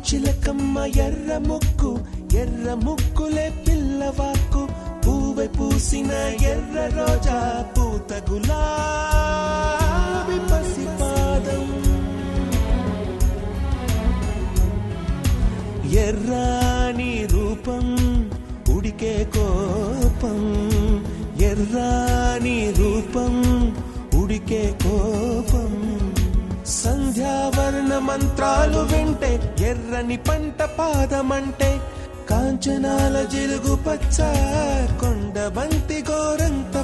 చిలకమ్మ ఎర్ర ముక్కులే పిల్లవాకు పూవై పూసిన ఎర్ర రోజా పూత గులాబీ పసిపాదం ఎర్రాని రూపం ఉడికే కోపం ఎర్రాని రూపం ఉడికే కోపం సంధ్యావర్ణ మంత్రాలు వింటే ఎర్రని పంట పాదమంటే కాంచనాల జిలుగు పచ్చ కొండ బంతి గోరంత